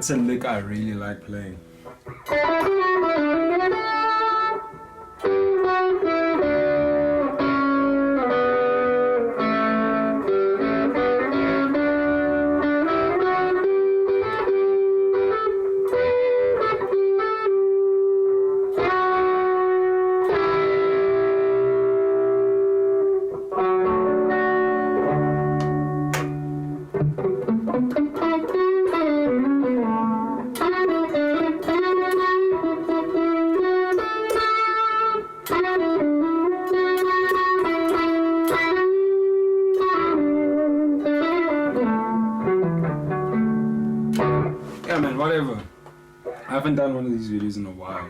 That's a lick I really like playing. Yeah man, whatever. I haven't done one of these videos in a while.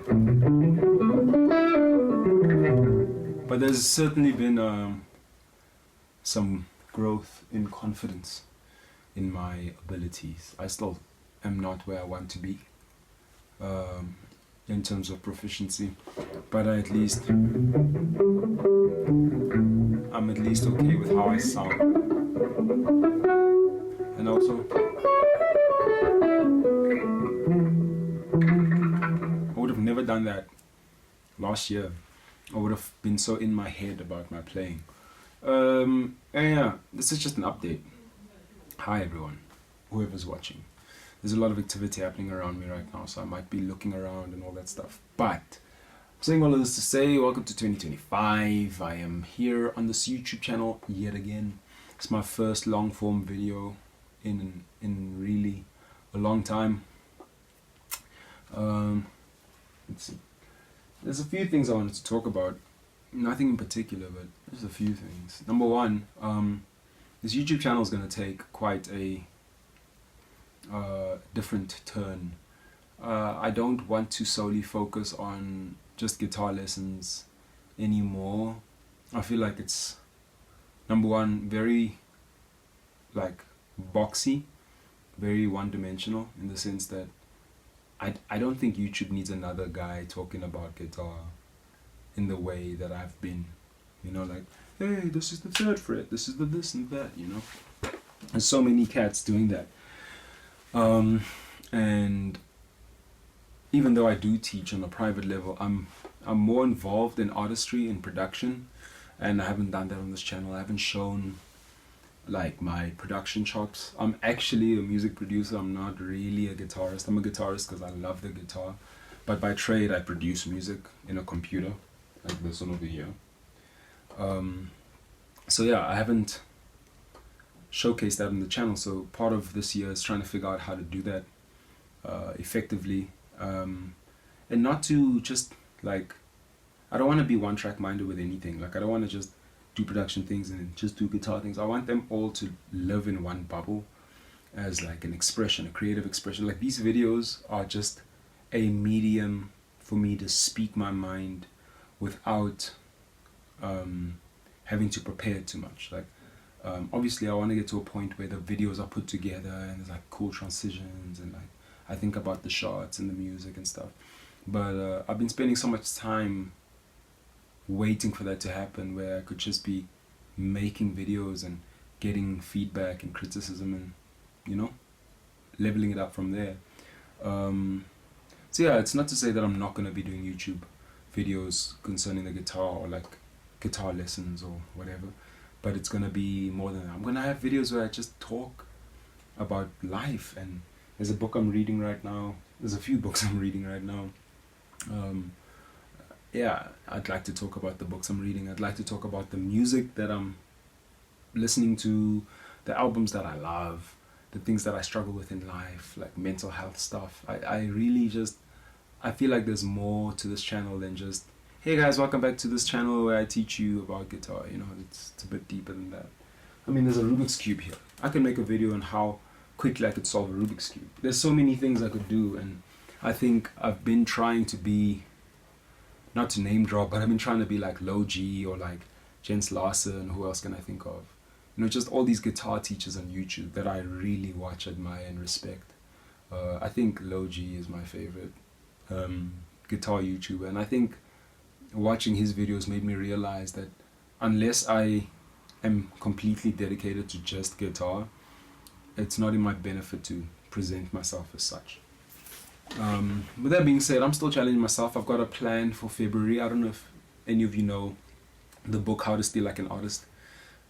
But there's certainly been some growth in confidence in my abilities. I still am not where I want to be in terms of proficiency, but I'm at least okay with how I sound. And also, I would have never done that last year. I would have been so in my head about my playing. And yeah, this is just an update. Hi everyone, whoever's watching. There's a lot of activity happening around me right now, so I might be looking around and all that stuff. But I'm saying all of this to say, welcome to 2025. I am here on this YouTube channel yet again. It's my first long form video in really a long time. Let's see. There's a few things I wanted to talk about. Nothing in particular, but there's a few things. Number one, this YouTube channel is going to take quite a different turn. I don't want to solely focus on just guitar lessons anymore. I feel like it's, number one, very like boxy, very one-dimensional, in the sense that I don't think YouTube needs another guy talking about guitar in the way that I've been, you know, like, hey, this is the third fret, this is the this and that, you know. There's so many cats doing that. And even though I do teach on a private level, I'm more involved in artistry and production, and I haven't done that on this channel. I haven't shown like my production chops. I'm actually a music producer. I'm not really a guitarist. I'm a guitarist because I love the guitar, but by trade I produce music in a computer like this one over here. So yeah, I haven't showcased that on the channel, so part of this year is trying to figure out how to do that effectively, and not to just like, I don't want to be one track minded with anything. Like, I don't want to just do production things and just do guitar things. I want them all to live in one bubble as like an expression, a creative expression. Like, these videos are just a medium for me to speak my mind without having to prepare too much. Like, obviously I want to get to a point where the videos are put together and there's like cool transitions and like I think about the shots and the music and stuff. But I've been spending so much time waiting for that to happen, where I could just be making videos and getting feedback and criticism and, you know, leveling it up from there. So yeah, it's not to say that I'm not going to be doing YouTube videos concerning the guitar or like guitar lessons or whatever, but it's going to be more than that. I'm going to have videos where I just talk about life, and there's a book I'm reading right now. There's a few books I'm reading right now. Yeah, I'd like to talk about the books I'm reading. I'd like to talk about the music that I'm listening to, the albums that I love, the things that I struggle with in life, like mental health stuff. I really just, I feel like there's more to this channel than just, hey guys, welcome back to this channel where I teach you about guitar. You know, it's a bit deeper than that. I mean, there's a Rubik's Cube here. I can make a video on how quickly I could solve a Rubik's Cube. There's so many things I could do, and I think I've been trying to be, not to name drop, but I've been trying to be like Low G or like Jens Larson. Who else can I think of? You know, just all these guitar teachers on YouTube that I really watch, admire, and respect. I think Low G is my favorite guitar YouTuber, and I think watching his videos made me realize that unless I am completely dedicated to just guitar, it's not in my benefit to present myself as such. With that being said, I'm still challenging myself. I've got a plan for February. I don't know if any of you know the book How to Steal Like an Artist.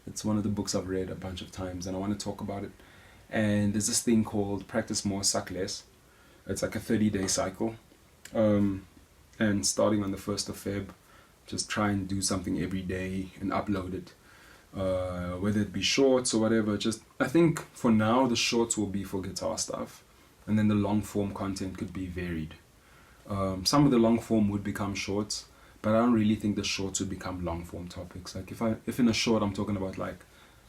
It's one of the books I've read a bunch of times, and I want to talk about it. And there's this thing called Practice More, Suck Less. It's like a 30-day cycle. And starting on the 1st of Feb, just try and do something every day and upload it. Whether it be shorts or whatever. Just I think for now the shorts will be for guitar stuff, and then the long form content could be varied. Some of the long form would become shorts, but I don't really think the shorts would become long form topics. Like if in a short I'm talking about like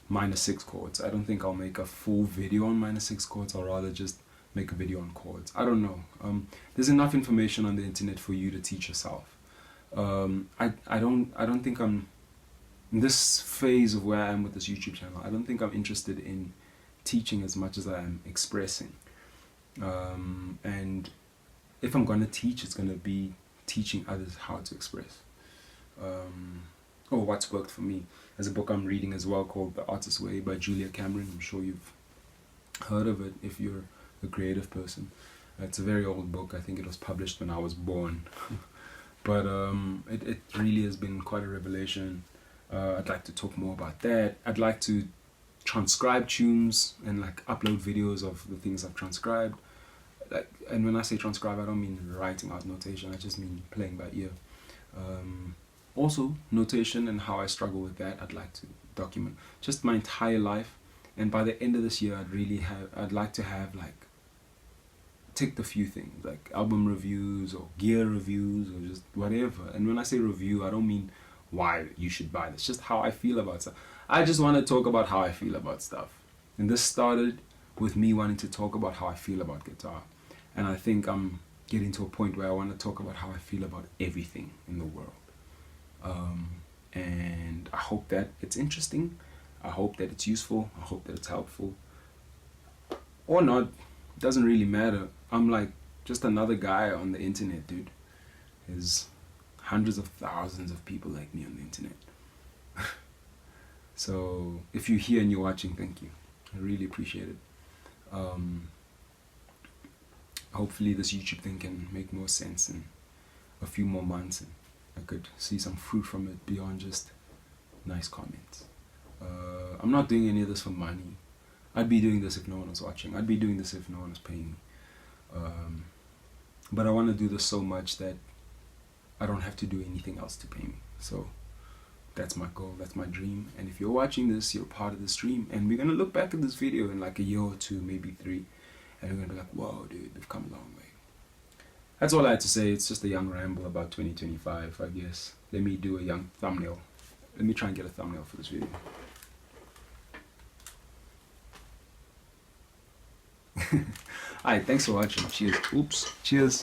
minor 6 chords, I don't think I'll make a full video on minor 6 chords. I'll rather just make a video on chords. I don't know. There's enough information on the internet for you to teach yourself. I don't think I'm in this phase of where I am with this YouTube channel. I don't think I'm interested in teaching as much as I am expressing. And if I'm gonna teach, it's gonna be teaching others how to express. What's worked for me. There's a book I'm reading as well called The Artist's Way by Julia Cameron. I'm sure you've heard of it if you're a creative person. It's a very old book. I think it was published when I was born. But it really has been quite a revelation. I'd like to talk more about that. I'd like to transcribe tunes and like upload videos of the things I've transcribed. And when I say transcribe, I don't mean writing out notation. I just mean playing by ear. Also, notation and how I struggle with that. I'd like to document just my entire life. And by the end of this year, I'd like to have like ticked a few things like album reviews or gear reviews or just whatever. And when I say review, I don't mean why you should buy this, just how I feel about stuff. I just want to talk about how I feel about stuff. And this started with me wanting to talk about how I feel about guitar. And I think I'm getting to a point where I want to talk about how I feel about everything in the world. And I hope that it's interesting. I hope that it's useful. I hope that it's helpful. Or not. It doesn't really matter. I'm like just another guy on the internet, dude. There's hundreds of thousands of people like me on the internet. So if you're here and you're watching, thank you. I really appreciate it. Hopefully this YouTube thing can make more sense in a few more months and I could see some fruit from it beyond just nice comments. I'm not doing any of this for money. I'd be doing this if no one was watching. I'd be doing this if no one was paying me. But I want to do this so much that I don't have to do anything else to pay me. So that's my goal, that's my dream. And if you're watching this, you're part of this dream. And we're going to look back at this video in like a year or two, maybe 3. And we're going to be like, whoa, dude, we've come a long way. That's all I had to say. It's just a young ramble about 2025, I guess. Let me do a young thumbnail. Let me try and get a thumbnail for this video. Alright, thanks for watching. Cheers. Oops. Cheers.